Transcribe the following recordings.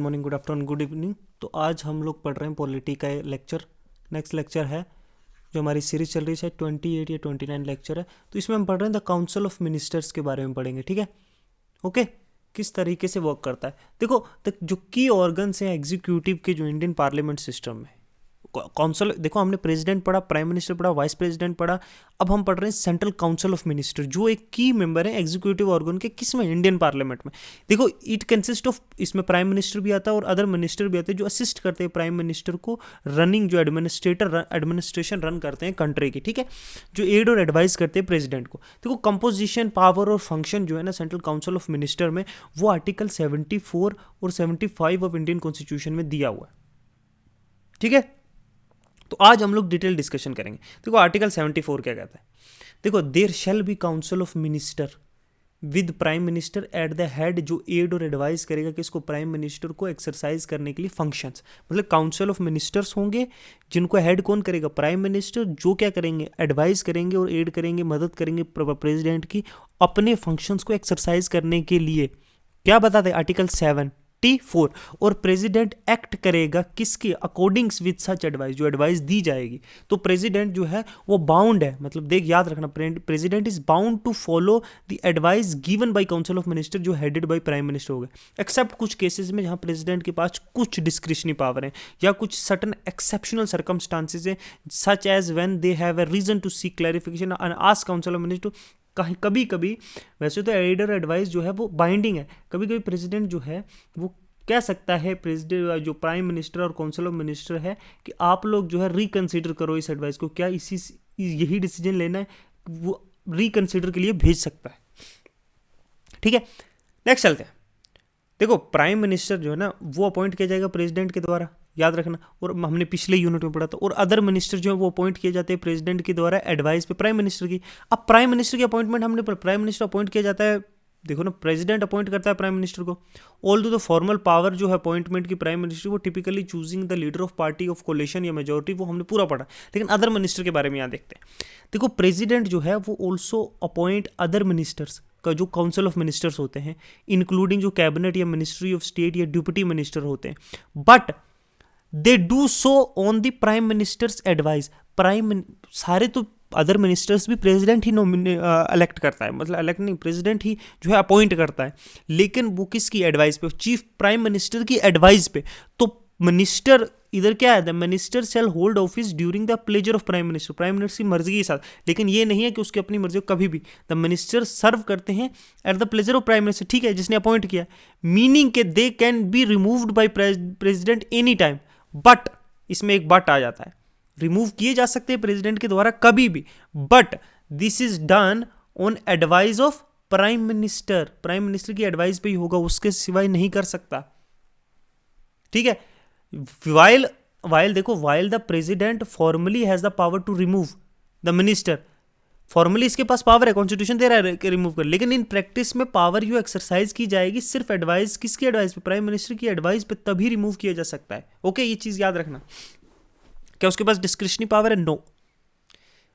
Morning, good afternoon, good evening. तो आज हम लोग पढ़ रहे हैं पॉलिटी का लेक्चर। नेक्स्ट लेक्चर है जो हमारी सीरीज चल रही है, 28 या 29 लेक्चर है। तो इसमें हम पढ़ रहे हैं द काउंसिल ऑफ मिनिस्टर्स के बारे में पढ़ेंगे, ठीक है। ओके, किस तरीके से वर्क करता है। देखो, जो की ऑर्गन्स हैं एग्जीक्यूटिव के जो इंडियन पार्लियामेंट सिस्टम में, काउंसिल, देखो हमने प्रेसिडेंट पढ़ा, प्राइम मिनिस्टर पढ़ा, वाइस प्रेसिडेंट पढ़ा। अब हम पढ़ रहे हैं सेंट्रल काउंसिल ऑफ मिनिस्टर, जो एक की मेंबर है एग्जीक्यूटिव ऑर्गन के, किस में, इंडियन पार्लियामेंट में। देखो, इट कंसिस्ट ऑफ, इसमें प्राइम मिनिस्टर भी आता है और अदर मिनिस्टर भी आते हैं जो असिस्ट करते हैं प्राइम मिनिस्टर को रनिंग, जो एडमिनिस्ट्रेशन रन करते हैं कंट्री की, ठीक है, जो एड और एडवाइस करते हैं प्रेसिडेंट को। देखो, कंपोजिशन, पावर और फंक्शन जो है ना सेंट्रल काउंसिल ऑफ मिनिस्टर में, वो आर्टिकल 74 और 75 ऑफ इंडियन कॉन्स्टिट्यूशन में दिया हुआ है, ठीक है। तो आज हम लोग डिटेल डिस्कशन करेंगे। देखो, आर्टिकल 74 क्या कहता है। देखो, there shall be council of minister with prime minister at the head, जो एड और एडवाइस करेगा किसको, प्राइम मिनिस्टर को एक्सरसाइज करने के लिए फंक्शंस। मतलब काउंसिल ऑफ मिनिस्टर्स होंगे जिनको हेड कौन करेगा, प्राइम मिनिस्टर, जो क्या करेंगे, एडवाइस करेंगे और एड करेंगे, मदद करेंगे प्रेसिडेंट की अपने फंक्शंस को एक्सरसाइज करने के लिए। क्या बताते हैं आर्टिकल 74। और प्रेसिडेंट एक्ट करेगा किसके अकॉर्डिंग्स विद सच एडवाइस, जो एडवाइस दी जाएगी। तो प्रेसिडेंट जो है वो बाउंड है, मतलब देख याद रखना, president is bound to follow the advice given by council of minister, जो हेडेड बाय प्राइम मिनिस्टर होगा, एक्सेप्ट कुछ केसेस में जहां प्रेसिडेंट के पास कुछ डिस्क्रिशनरी पावर है या कुछ सर्टन एक्सेप्शनल सर्कमस्टांसेस है, such as when they have a reason to seek clarification and ask council of minister. कभी कभी, वैसे तो एडर एडवाइस जो है वो बाइंडिंग है, कभी कभी प्रेसिडेंट जो है वो कह सकता है, प्रेसिडेंट जो प्राइम मिनिस्टर और काउंसिल ऑफ मिनिस्टर है, कि आप लोग जो है रिकंसीडर करो इस एडवाइस को, क्या यही डिसीजन लेना है, वो रिकंसीडर के लिए भेज सकता है, ठीक है। नेक्स्ट चलते हैं। देखो, प्राइम मिनिस्टर जो है ना वो अपॉइंट किया जाएगा प्रेसिडेंट के द्वारा, याद रखना, और हमने पिछले यूनिट में पढ़ा था। और अदर मिनिस्टर जो है वो अपॉइंट किए जाते हैं प्रेसिडेंट के द्वारा एडवाइस पे प्राइम मिनिस्टर की। अब प्राइम मिनिस्टर की अपॉइंटमेंट हमने, प्राइम मिनिस्टर अपॉइंट किया जाता है, देखो ना, प्रेसिडेंट अपॉइंट करता है प्राइम मिनिस्टर को। ऑल द फॉर्मल पावर जो है अपॉइंटमेंट की प्राइम मिनिस्टर, वो typically choosing the leader of party of coalition या मेजोरिटी, वो हमने पूरा पढ़ा। लेकिन अदर मिनिस्टर के बारे में यहाँ देखते हैं। देखो, प्रेसिडेंट जो है वो ऑल्सो अपॉइंट अदर मिनिस्टर्स का, जो काउंसिल ऑफ मिनिस्टर्स होते हैं, इंक्लूडिंग जो कैबिनेट या मिनिस्ट्री ऑफ स्टेट या डिप्टी मिनिस्टर होते हैं, but they do so on the prime ministers advice. सारे तो अदर मिनिस्टर्स भी प्रेसिडेंट ही इलेक्ट करता है, मतलब इलेक्ट नहीं, प्रेसिडेंट ही जो है अपॉइंट करता है, लेकिन वो किसकी एडवाइस पे, चीफ प्राइम मिनिस्टर की एडवाइस पे। तो मिनिस्टर इधर क्या है, the minister shall hold office during the pleasure of prime minister, prime minister की मर्जी के साथ, लेकिन ये नहीं है कि उसकी अपनी मर्जी, कभी भी द मिनिस्टर सर्व करते हैं at the pleasure of prime minister, ठीक है, जिसने अपॉइंट किया। मीनिंग के they can be removed by president any time, but इसमें एक बट आ जाता है, रिमूव किए जा सकते हैं प्रेसिडेंट के द्वारा कभी भी, but this is done on advice of prime minister, prime minister की एडवाइस पे ही होगा, उसके सिवाय नहीं कर सकता, ठीक है। वाइल देखो, while the president formally has the power to remove the minister, formally इसके पास पावर है, कॉन्स्टिट्यूशन दे रहा है कि रिमूव कर, लेकिन इन प्रैक्टिस में पावर जो एक्सरसाइज की जाएगी सिर्फ एडवाइस, किसकी एडवाइस पे, प्राइम मिनिस्टर की एडवाइस पे, तभी रिमूव किया जा सकता है। ओके, ये चीज याद रखना। क्या उसके पास डिस्क्रिशनरी पावर है? नो।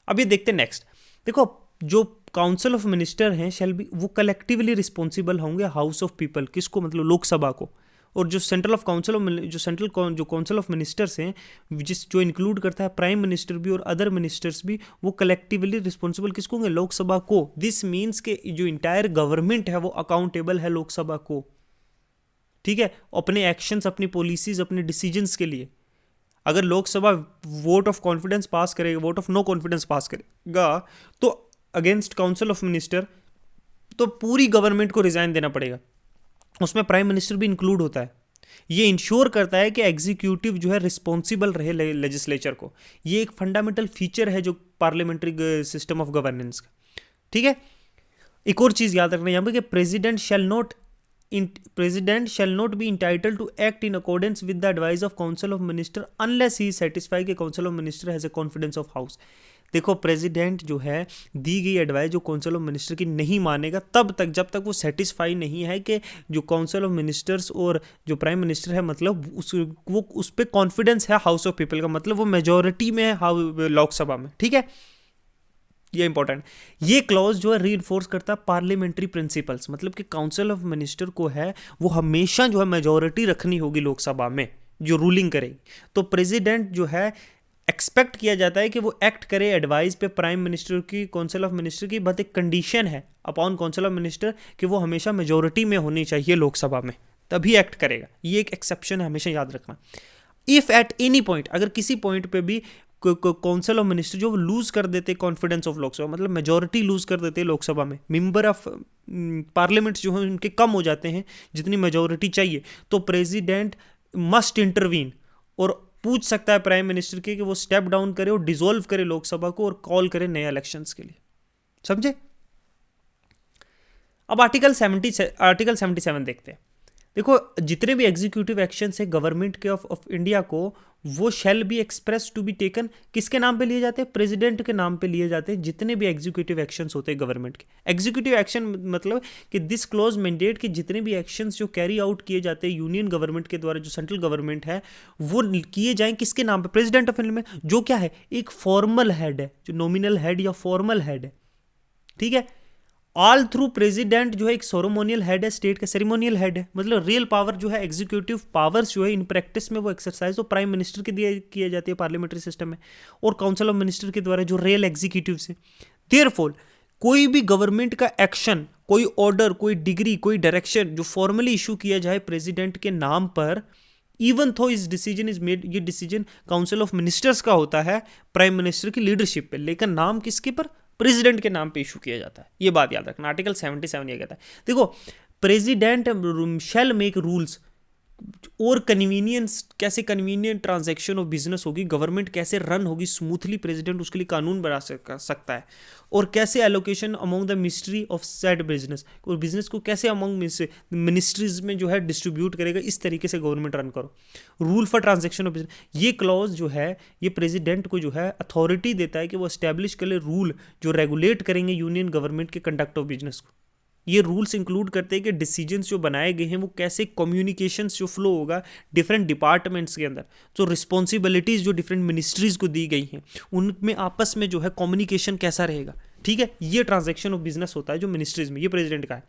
अब ये देखते हैं नेक्स्ट। देखो, जो काउंसिल ऑफ मिनिस्टर हैं शैल बी, वो कलेक्टिवली रिस्पॉन्सिबल होंगे हाउस ऑफ पीपल, किसको, मतलब लोकसभा को। और जो सेंट्रल ऑफ काउंसिल ऑफ, जो सेंट्रल जो काउंसिल ऑफ मिनिस्टर्स हैं, जो इंक्लूड करता है प्राइम मिनिस्टर भी और अदर मिनिस्टर्स भी, वो कलेक्टिवली रिस्पॉन्सिबल किसको होंगे, लोकसभा को। दिस मीन्स के जो इंटायर गवर्नमेंट है वो अकाउंटेबल है लोकसभा को, ठीक है, अपने एक्शंस, अपनी पॉलिसीज, अपने डिसीजंस के लिए। अगर लोकसभा वोट ऑफ कॉन्फिडेंस पास करेगा, वोट ऑफ नो कॉन्फिडेंस पास करेगा, तो अगेंस्ट काउंसिल ऑफ मिनिस्टर तो पूरी गवर्नमेंट को रिजाइन देना पड़ेगा, उसमें प्राइम मिनिस्टर भी इंक्लूड होता है। ये इंश्योर करता है कि एग्जीक्यूटिव जो है रिस्पॉन्सिबल रहे लेजिस्लेचर को। ये एक फंडामेंटल फीचर है जो पार्लियामेंट्री सिस्टम ऑफ गवर्नेंस का, ठीक है। एक और चीज याद रखना यहाँ पे कि president shall not be entitled to act in accordance with the advice of council of minister unless he is satisfied कि council of minister has a confidence of house। देखो, प्रेसिडेंट जो है दी गई एडवाइस जो काउंसिल ऑफ मिनिस्टर की नहीं मानेगा तब तक, जब तक वो सेटिस्फाई नहीं है कि जो काउंसिल ऑफ मिनिस्टर्स और जो प्राइम मिनिस्टर है, मतलब वो उस पर कॉन्फिडेंस है हाउस ऑफ पीपल का, मतलब वो मेजोरिटी में है लोकसभा में, ठीक है। ये इंपॉर्टेंट, ये क्लॉज जो है रीइंफोर्स करता है पार्लियामेंट्री प्रिंसिपल्स, मतलब कि काउंसिल ऑफ मिनिस्टर को है वो हमेशा जो है मेजोरिटी रखनी होगी लोकसभा में जो रूलिंग करेगी। तो प्रेसिडेंट जो है एक्सपेक्ट किया जाता है कि वो एक्ट करे एडवाइस पे प्राइम मिनिस्टर की, काउंसिल ऑफ मिनिस्टर की, बट एक कंडीशन है अपॉन काउंसिल ऑफ मिनिस्टर कि वो हमेशा मेजोरिटी में होनी चाहिए लोकसभा में, तभी एक्ट करेगा। ये एक एक्सेप्शन है, हमेशा याद रखना। इफ एट एनी पॉइंट, अगर किसी पॉइंट पे भी काउंसिल ऑफ मिनिस्टर जो लूज कर देते कॉन्फिडेंस ऑफ लोकसभा, मतलब मेजोरिटी लूज कर देते हैं लोकसभा में, मेंबर ऑफ पार्लियामेंट जो है उनके कम हो जाते हैं जितनी मेजोरिटी चाहिए, तो प्रेसिडेंट मस्ट इंटरवीन और पूछ सकता है प्राइम मिनिस्टर के कि वो स्टेप डाउन करे और डिसॉल्व करे लोकसभा को और कॉल करे नए इलेक्शंस के लिए। समझे? अब आर्टिकल 77 देखते हैं। देखो, जितने भी एग्जीक्यूटिव एक्शंस है गवर्नमेंट के ऑफ इंडिया को, वो shall be express to be taken, किसके नाम पे लिए जाते हैं? प्रेसिडेंट के नाम पे लिए जाते हैं जितने भी एग्जीक्यूटिव एक्शंस होते हैं गवर्नमेंट के। एग्जीक्यूटिव एक्शन मतलब कि दिस क्लोज मैंडेट कि जितने भी एक्शंस जो कैरी आउट किए जाते हैं यूनियन गवर्नमेंट के द्वारा, जो सेंट्रल गवर्नमेंट है, वो किए जाएं किसके नाम पे? प्रेसिडेंट ऑफ इंडिया में, जो क्या है? एक फॉर्मल हेड है, जो नॉमिनल हेड या फॉर्मल हेड है। ठीक है? ऑल थ्रू प्रेसिडेंट जो है एक सेरेमोनियल हेड है, स्टेट का सेरेमोनियल हेड है, मतलब रियल पावर जो है, एग्जीक्यूटिव पावर्स जो है इन प्रैक्टिस में वो एक्सरसाइज तो प्राइम मिनिस्टर के दिए किए जाती है पार्लियामेंट्री सिस्टम में, और काउंसिल ऑफ मिनिस्टर के द्वारा जो रियल एग्जीक्यूटिव है। देयरफॉर कोई भी गवर्नमेंट का एक्शन, कोई ऑर्डर, कोई डिग्री, कोई डायरेक्शन जो फॉर्मली इशू किया जाए प्रेसिडेंट के नाम पर, इवन थो इस डिसीजन इज मेड, ये डिसीजन काउंसिल ऑफ मिनिस्टर्स का होता है प्राइम मिनिस्टर की लीडरशिप पे, लेकिन नाम किसके पर? प्रेसिडेंट के नाम पे इशू किया जाता है। ये बात याद रखना। आर्टिकल 77 ये कहता है, देखो, प्रेसिडेंट शैल मेक रूल्स और कन्वीनियंस, कैसे कन्वीनियंट ट्रांजैक्शन ऑफ बिजनेस होगी, गवर्नमेंट कैसे रन होगी स्मूथली, प्रेसिडेंट उसके लिए कानून बना सकता है, और कैसे allocation among the ministry of said business, और बिजनेस को कैसे अमंग मिनिस्ट्रीज में जो है डिस्ट्रीब्यूट करेगा, इस तरीके से गवर्नमेंट रन करो। Rule for transaction of business, ये क्लॉज जो है ये प्रेसिडेंट को जो है अथॉरिटी देता है कि वो एस्टैब्लिश करे रूल जो रेगुलेट करेंगे यूनियन गवर्नमेंट के कंडक्ट ऑफ बिजनेस को। ये रूल्स इंक्लूड करते हैं कि डिसीजंस जो बनाए गए हैं वो कैसे, कम्युनिकेशंस जो फ्लो होगा डिफरेंट डिपार्टमेंट्स के अंदर, जो रिस्पॉन्सिबिलिटीज़ जो डिफरेंट मिनिस्ट्रीज़ को दी गई हैं उनमें आपस में जो है कम्युनिकेशन कैसा रहेगा। ठीक है? ये ट्रांजैक्शन ऑफ बिजनेस होता है जो मिनिस्ट्रीज में, ये प्रेसिडेंट का है।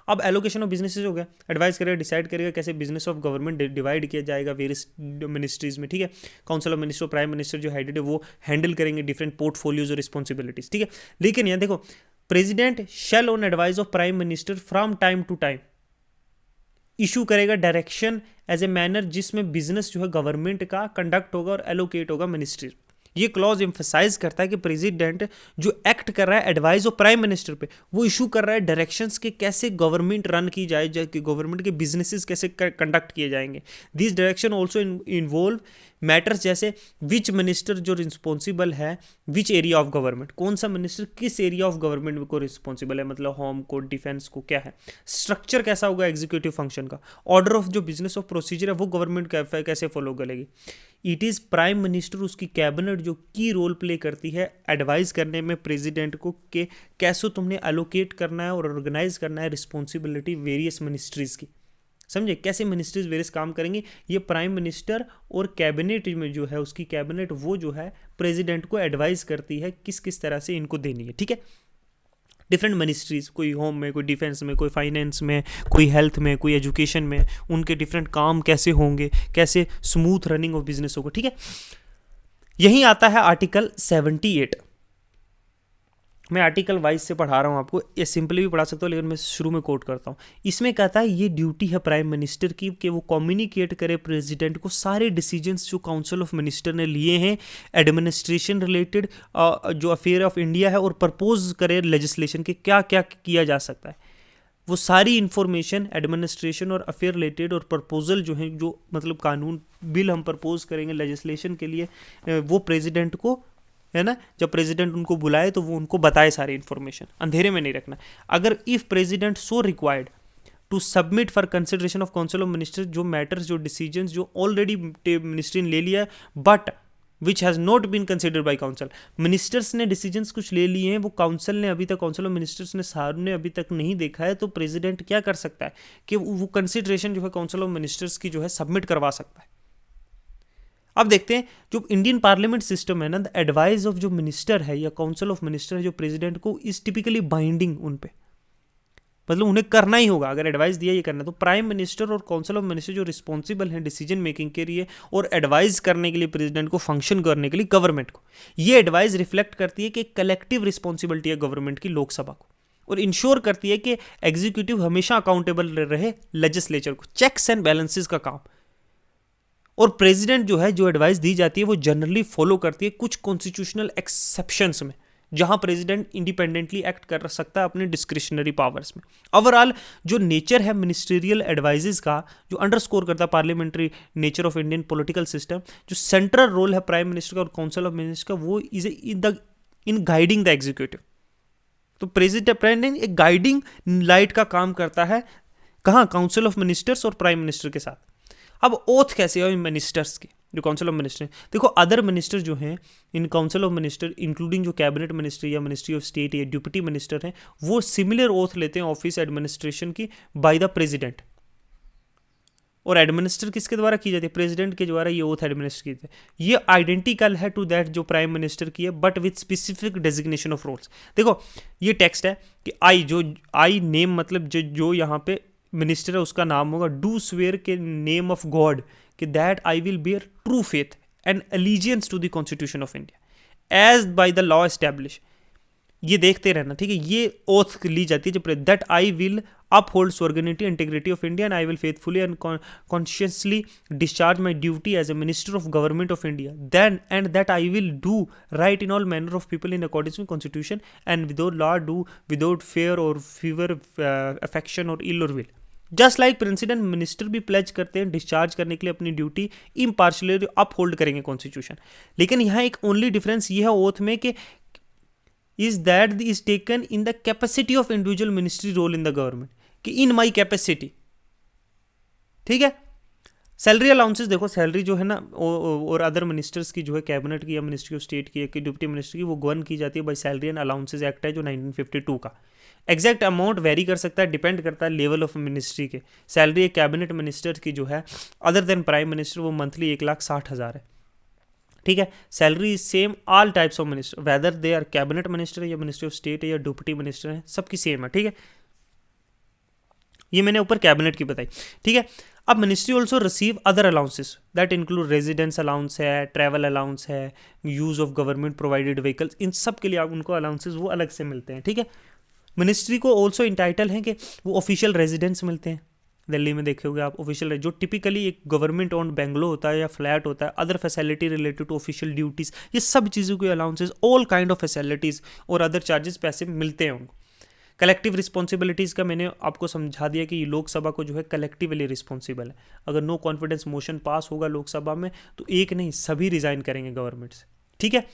अब एलोकेशन ऑफ बिजनेसेस हो गया, एडवाइस करेगा, डिसाइड करेगा कैसे बिजनेस ऑफ गवर्नमेंट डिवाइड किया जाएगा वेरियस मिनिस्ट्रीज में। ठीक है? Council of minister, prime minister जो हेडेड है वो हैंडल करेंगे डिफरेंट पोर्टफोलियोज और रिस्पॉन्सिबिलिटीज। ठीक है? लेकिन यहाँ देखो, president shall on advice of prime minister from time to time issue करेगा डायरेक्शन एज ए मैनर जिसमें बिजनेस जो है गवर्नमेंट का कंडक्ट होगा और एलोकेट होगा मिनिस्ट्री। ये क्लॉज एम्फसाइज करता है कि प्रेसिडेंट जो एक्ट कर रहा है एडवाइस ऑफ प्राइम मिनिस्टर पे, वो इशू कर रहा है डायरेक्शंस के कैसे गवर्नमेंट रन की जाए, गवर्नमेंट के बिजनेसेस कैसे कंडक्ट किए जाएंगे। This direction also involve matters जैसे विच मिनिस्टर जो रिस्पॉन्सिबल है विच एरिया ऑफ गवर्नमेंट, कौन सा मिनिस्टर किस एरिया ऑफ गवर्नमेंट को रिस्पॉन्सिबल है, मतलब होम को, डिफेंस को, क्या है, स्ट्रक्चर कैसा होगा एग्जीक्यूटिव फंक्शन का, ऑर्डर ऑफ जो बिजनेस ऑफ प्रोसीजर है वो गवर्नमेंट कैसे फॉलो करेगी। इट इज़ प्राइम मिनिस्टर, उसकी कैबिनेट जो की रोल प्ले करती है एडवाइस करने में प्रेसिडेंट को कि कैसे तुमने एलोकेट करना है और ऑर्गेनाइज करना है रिस्पॉन्सिबिलिटी वेरियस मिनिस्ट्रीज़ की। समझे? कैसे मिनिस्ट्रीज वेरियस काम करेंगी, ये प्राइम मिनिस्टर और कैबिनेट में जो है उसकी कैबिनेट वो जो है प्रेसिडेंट को एडवाइस करती है किस किस तरह से इनको देनी है। ठीक है? डिफरेंट मिनिस्ट्रीज, कोई होम में, कोई डिफेंस में, कोई फाइनेंस में, कोई हेल्थ में, कोई एजुकेशन में, उनके डिफरेंट काम कैसे होंगे, कैसे स्मूथ रनिंग ऑफ बिजनेस होगा। ठीक है? यही आता है आर्टिकल 78। मैं आर्टिकल वाइज से पढ़ा रहा हूँ आपको, ये सिंपली भी पढ़ा सकता हूँ लेकिन मैं शुरू में कोट करता हूँ। इसमें कहता है ये ड्यूटी है प्राइम मिनिस्टर की कि वो कम्युनिकेट करे प्रेसिडेंट को सारे डिसीजंस जो काउंसिल ऑफ मिनिस्टर ने लिए हैं एडमिनिस्ट्रेशन रिलेटेड जो अफेयर ऑफ इंडिया है, और प्रपोज करे लेजिस्लेशन के क्या क्या किया जा सकता है। वो सारी इन्फॉर्मेशन एडमिनिस्ट्रेशन और अफेयर रिलेटेड और प्रपोजल जो है, जो मतलब कानून बिल हम प्रपोज करेंगे लेजिस्लेशन के लिए, वो प्रेसिडेंट को, है ना, जब प्रेसिडेंट उनको बुलाए तो वो उनको बताए सारी इन्फॉर्मेशन, अंधेरे में नहीं रखना। अगर if president so required to submit for consideration of council of ministers, जो मैटर्स, जो डिसीजंस जो ऑलरेडी मिनिस्ट्री ने ले लिया है but which has not been considered by council, ministers ने डिसीजंस कुछ ले लिए हैं, वो काउंसिल ने अभी तक, काउंसिल ऑफ मिनिस्टर्स ने सामने अभी तक नहीं देखा है, तो प्रेसिडेंट क्या कर सकता है कि वो कंसिडरेशन जो है काउंसिल ऑफ मिनिस्टर्स की जो है सबमिट करवा सकता है। अब देखते हैं जो इंडियन पार्लियामेंट सिस्टम है ना, द एडवाइस ऑफ जो मिनिस्टर है या काउंसिल ऑफ मिनिस्टर है जो प्रेसिडेंट को, इज टिपिकली बाइंडिंग उन पे, मतलब उन्हें करना ही होगा, अगर एडवाइस दिया ये करना। तो प्राइम मिनिस्टर और काउंसिल ऑफ मिनिस्टर जो रिस्पॉन्सिबल हैं डिसीजन मेकिंग के लिए और एडवाइस करने के लिए प्रेसिडेंट को, फंक्शन करने के लिए गवर्नमेंट को, ये एडवाइस रिफ्लेक्ट करती है कि कलेक्टिव रिस्पॉन्सिबिलिटी है गवर्नमेंट की लोकसभा को, और इंश्योर करती है कि एग्जीक्यूटिव हमेशा अकाउंटेबल रहे लेजिस्लेचर को, चेक्स एंड बैलेंसेस का काम। और प्रेसिडेंट जो है, जो एडवाइस दी जाती है वो जनरली फॉलो करती है कुछ कॉन्स्टिट्यूशनल एक्सेप्शंस में, जहां प्रेसिडेंट इंडिपेंडेंटली एक्ट कर सकता है अपने डिस्क्रिशनरी पावर्स में। ओवरऑल जो नेचर है मिनिस्ट्रियल एडवाइजेस का, जो अंडरस्कोर करता है parliamentary nature of Indian political system, जो सेंट्रल रोल है प्राइम मिनिस्टर का और काउंसिल ऑफ मिनिस्टर का, वो is in guiding the executive. तो प्रेसिडेंट एक गाइडिंग लाइट का काम करता है, कहाँ, काउंसिल ऑफ मिनिस्टर्स और प्राइम मिनिस्टर के साथ। अब ओथ कैसे है मिनिस्टर्स की, जो काउंसिल ऑफ मिनिस्टर, देखो अदर मिनिस्टर जो हैं in council of minister, including जो कैबिनेट मिनिस्टर या मिनिस्ट्री ऑफ स्टेट या डिप्टी मिनिस्टर हैं, वो सिमिलर ओथ लेते हैं ऑफिस एडमिनिस्ट्रेशन की बाय द प्रेसिडेंट। और एडमिनिस्टर किसके द्वारा की जाती है, प्रेसिडेंट के द्वारा ये ओथ एडमिनिस्टर की जाती है। ये आइडेंटिकल है टू दैट जो प्राइम मिनिस्टर की है, but with specific designation of roles. देखो ये टेक्स्ट है कि आई नेम, मतलब जो यहाँ पे मिनिस्टर है उसका नाम होगा, डू स्वेयर के नेम ऑफ गॉड कि that I will bear true faith and allegiance to the constitution of India as by the law establish. ये देखते रहना, ठीक है। ये ओथ ली जाती है जब that I will uphold sovereignty and integrity of India and I will faithfully and conscientiously discharge my duty as a minister of government of India, then and that I will do right in all manner of people in accordance with constitution and without law, do without fear or fever, affection or ill or will। Just like president minister भी pledge करते हैं discharge करने के लिए अपनी duty, impartially uphold करेंगे constitution. लेकिन यहाँ एक ओनली डिफरेंस ये है ओथ में कि is that is taken in the capacity of individual ministry role in the government, कि इन माई कैपेसिटी, ठीक है। सैलरी अलाउंसेस देखो, सैलरी जो है ना और अदर मिनिस्टर्स की जो है, कैबिनेट की या मिनिस्ट्री ऑफ स्टेट की या डिप्टी मिनिस्टर की, वो गवर्न की जाती है by salary and allowances act है जो 1952 का। एग्जैक्ट अमाउंट वेरी कर सकता है, डिपेंड करता है लेवल ऑफ मिनिस्ट्री के। सैलरी एक कैबिनेट मिनिस्टर की जो है अदर देन प्राइम मिनिस्टर, वो मंथली 1,60,000 है, ठीक है। Salary is same all types of minister, whether they are cabinet minister या मिनिस्ट्री ऑफ स्टेट या डिप्टी मिनिस्टर है, सबकी सेम है, ठीक है। ये मैंने ऊपर कैबिनेट की बताई, ठीक है। अब ministry also receive other allowances that include residence allowance है, ट्रैवल अलाउंस है, use of government provided vehicles, इन सब के लिए आप उनको अलाउंसेस वो अलग से मिलते हैं, ठीक है। मिनिस्ट्री को ऑल्सो इंटाइटल है कि वो ऑफिशियल रेजिडेंस मिलते हैं। दिल्ली में देखे होगे आप ऑफिशियल, जो टिपिकली एक गवर्नमेंट ओन्ड बेंगलो होता है या फ्लैट होता है, other facility related to official duties, ये सब चीज़ों के allowances, all kind of facilities और अदर चार्जेस पैसे मिलते हैं उनको। कलेक्टिव रिस्पॉन्सिबिलिटीज़ का मैंने आपको समझा दिया कि लोकसभा को जो है कलेक्टिवली रिस्पॉन्सिबल है। अगर नो कॉन्फिडेंस मोशन पास होगा लोकसभा में तो एक नहीं सभी रिजाइन करेंगे गवर्नमेंट से, ठीक है।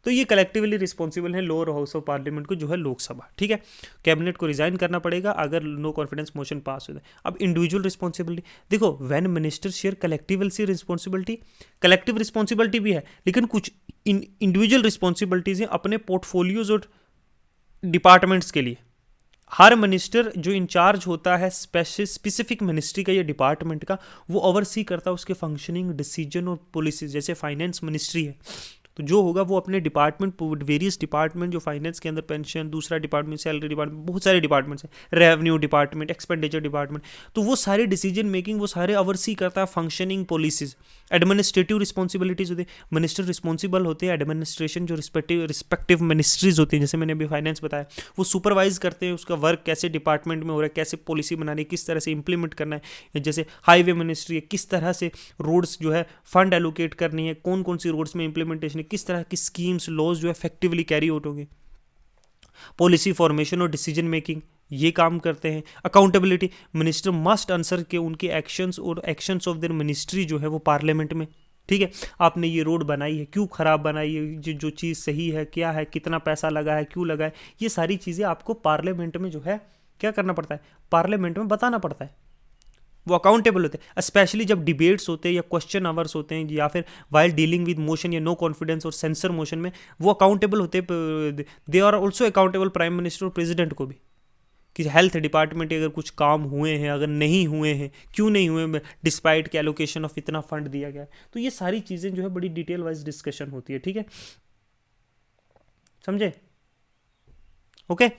तो ये कलेक्टिवली रिस्पॉन्सिबल है लोअर हाउस ऑफ पार्लियामेंट को जो है लोकसभा, ठीक है। कैबिनेट को रिजाइन करना पड़ेगा अगर नो कॉन्फिडेंस मोशन पास हो जाए। अब इंडिविजुअल रिस्पॉन्सिबिलिटी देखो, when minister share collectively responsibility, collective responsibility भी है लेकिन कुछ इंडिविजुअल रिस्पॉन्सिबिलिटीज हैं अपने पोर्टफोलियोज और डिपार्टमेंट्स के लिए। हर मिनिस्टर जो इंचार्ज होता है स्पेसिफिक मिनिस्ट्री का या डिपार्टमेंट का, वो ओवरसी करता है उसके फंक्शनिंग, डिसीजन और पॉलिसीज। जैसे फाइनेंस मिनिस्ट्री है तो जो होगा वो अपने डिपार्टमेंट, वेरियस डिपार्टमेंट जो फाइनेंस के अंदर पेंशन, दूसरा डिपार्टमेंट सैलरी डिपार्टमेंट, बहुत सारे डिपार्टमेंट्स हैं, रेवेन्यू डिपार्टमेंट, एक्सपेंडिचर डिपार्टमेंट, तो वो सारे डिसीजन मेकिंग वो सारे ओवरसी करता है फंक्शनिंग, पॉलिसीज। एडमिनिस्ट्रेटिव रिस्पॉन्सिबिलिटीज होती है, मिनिस्टर रिस्पॉन्सिबल होते हैं एडमिनिस्ट्रेशन जो रिस्पेक्टिव मिनिस्ट्रीज होती हैं, जैसे मैंने अभी फाइनेंस बताया, वो सुपरवाइज करते हैं उसका वर्क कैसे डिपार्टमेंट में हो रहा है, कैसे पॉलिसी बनानी है, किस तरह से इंप्लीमेंट करना है। जैसे हाईवे मिनिस्ट्री है, किस तरह से रोड्स जो है फंड एलोकेट करनी है, कौन कौन सी रोड्स में इंप्लीमेंटेशन है, किस तरह की स्कीम्स लॉज जो इफेक्टिवली कैरी आउट होंगे। पॉलिसी फॉर्मेशन और डिसीजन मेकिंग ये काम करते हैं। अकाउंटेबिलिटी, मिनिस्टर मस्ट आंसर के उनके एक्शंस और एक्शंस ऑफ देयर मिनिस्ट्री जो है वो पार्लियामेंट में, ठीक है। आपने ये रोड बनाई है, क्यों खराब बनाई है, जो चीज़ सही है क्या है, कितना पैसा लगा है, क्यों लगा है, ये सारी चीज़ें आपको पार्लियामेंट में जो है क्या करना पड़ता है, पार्लियामेंट में बताना पड़ता है। वो अकाउंटेबल होते हैं, स्पेशली जब डिबेट्स होते हैं या क्वेश्चन आवर्स होते हैं या फिर वाइल डीलिंग विद मोशन या नो कॉन्फिडेंस और सेंसर मोशन में वो अकाउंटेबल होते हैं। They are also accountable prime minister और प्रेसिडेंट को भी कि हेल्थ डिपार्टमेंट के अगर कुछ काम हुए हैं, अगर नहीं हुए हैं, क्यों नहीं हुए, डिस्पाइट के एलोकेशन ऑफ इतना फंड दिया गया है। तो ये सारी चीज़ें जो है बड़ी डिटेल वाइज डिस्कशन होती है, ठीक है, समझे? ओके,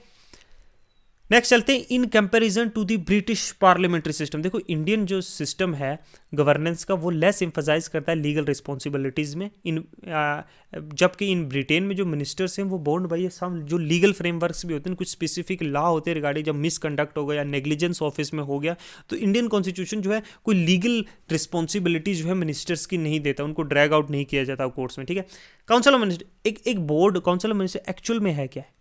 नेक्स्ट चलते हैं in comparison to the British parliamentary system. देखो इंडियन जो सिस्टम है गवर्नेंस का वो लेस एम्फसाइज करता है लीगल रिस्पॉन्सिबिलिटीज़ में, जबकि इन ब्रिटेन में जो मिनिस्टर्स हैं वो बाउंड बाय सम जो लीगल फ्रेमवर्क्स भी होते हैं, कुछ स्पेसिफिक लॉ होते हैं रिगार्डिंग जब मिसकंडक्ट हो गया या नेग्लिजेंस ऑफिस में हो गया, तो इंडियन कॉन्स्टिट्यूशन जो है कोई लीगल रिस्पॉन्सिबिलिटी जो है मिनिस्टर्स की नहीं देता, उनको ड्रैग आउट नहीं किया जाता कोर्ट्स में, ठीक है। काउंसिल ऑफ मिनिस्टर एक board, council of minister actual में है क्या है?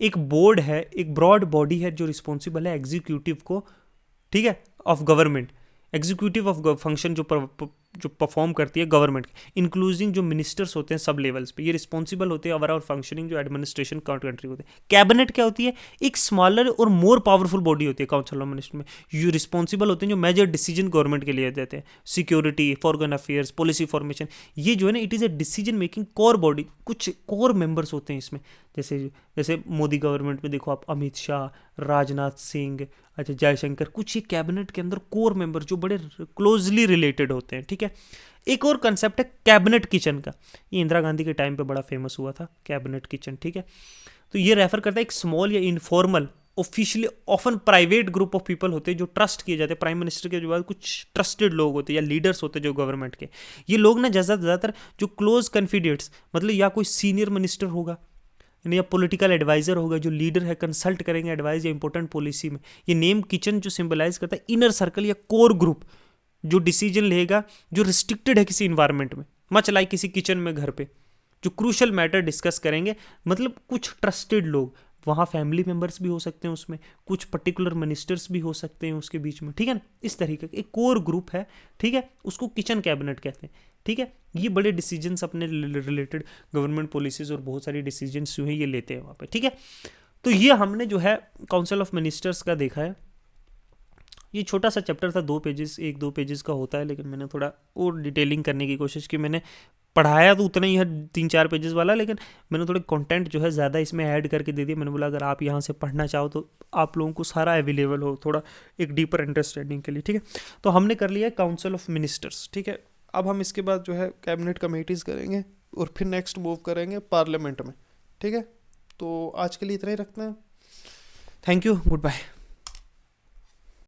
एक बोर्ड है, एक ब्रॉड बॉडी है जो रिस्पॉन्सिबल है एग्जीक्यूटिव को, ठीक है, of government, executive of function जो परफॉर्म करती है गवर्नमेंट, इंक्लूडिंग जो मिनिस्टर्स होते हैं सब लेवल्स पे, ये रिस्पॉन्सिबल होते हैं ओवरऑल फंक्शनिंग जो एडमिनिस्ट्रेशन कंट्री होते हैं। कैबिनेट क्या होती है? एक स्मॉलर और मोर पावरफुल बॉडी होती है काउंसिल ऑफ मिनिस्टर में, ये रिस्पॉन्सिबल होते हैं जो मेजर डिसीजन गवर्नमेंट के लिए देते हैं, security, foreign affairs, policy formation, ये जो है ना it is a decision making core body. कुछ कोर मेंबर्स होते हैं इसमें, जैसे मोदी गवर्नमेंट में देखो आप अमित शाह, राजनाथ सिंह, अच्छा जयशंकर, कुछ ये कैबिनेट के अंदर कोर मेंबर जो बड़े क्लोजली रिलेटेड होते हैं, ठीक है। एक और कंसेप्ट है कैबिनेट किचन का, ये इंदिरा गांधी के टाइम पे बड़ा फेमस हुआ था कैबिनेट किचन, ठीक है। तो ये रेफर करता है एक स्मॉल या informal officially often private group of people होते हैं जो ट्रस्ट किए जाते हैं, प्राइम मिनिस्टर के जो बाद कुछ ट्रस्टेड लोग होते हैं या लीडर्स होते हैं जो गवर्नमेंट के, ये लोग ना ज़्यादातर जो क्लोज कॉन्फिडेंट्स, मतलब या कोई सीनियर मिनिस्टर होगा या पॉलिटिकल एडवाइजर होगा, जो लीडर है कंसल्ट करेंगे एडवाइस या इंपॉर्टेंट पॉलिसी में। ये नेम किचन जो सिंबलाइज करता है इनर सर्कल या कोर ग्रुप जो डिसीजन लेगा, जो रिस्ट्रिक्टेड है किसी इन्वायरमेंट में, मच लाइक किसी किचन में घर पे, जो क्रूशल मैटर डिस्कस करेंगे, मतलब कुछ ट्रस्टेड लोग, वहाँ फैमिली मेम्बर्स भी हो सकते हैं उसमें, कुछ पर्टिकुलर मिनिस्टर्स भी हो सकते हैं उसके बीच में, ठीक है ना। इस तरीके का एक कोर ग्रुप है, ठीक है, उसको किचन कैबिनेट कहते हैं, ठीक है। ये बड़े डिसीजंस अपने रिलेटेड गवर्नमेंट पॉलिसीज और बहुत सारी डिसीजंस जो है ये लेते हैं वहाँ पे, ठीक है। तो ये हमने जो है काउंसिल ऑफ मिनिस्टर्स का देखा है। ये छोटा सा चैप्टर था, 2 पेजेस, 1-2 पेजेस का होता है, लेकिन मैंने थोड़ा और डिटेलिंग करने की कोशिश की। मैंने पढ़ाया तो उतना ही है 3-4 पेजेस वाला, लेकिन मैंने थोड़े कंटेंट जो है ज़्यादा इसमें ऐड करके दे दिया। मैंने बोला अगर आप यहाँ से पढ़ना चाहो तो आप लोगों को सारा अवेलेबल हो, थोड़ा एक डीपर अंडरस्टैंडिंग के लिए, ठीक है। तो हमने कर लिया काउंसिल ऑफ मिनिस्टर्स, ठीक है। अब हम इसके बाद जो है कैबिनेट कमेटीज़ करेंगे और फिर नेक्स्ट मूव करेंगे पार्लियामेंट में, ठीक है। तो आज के लिए इतना ही रखते हैं। Thank you, good bye.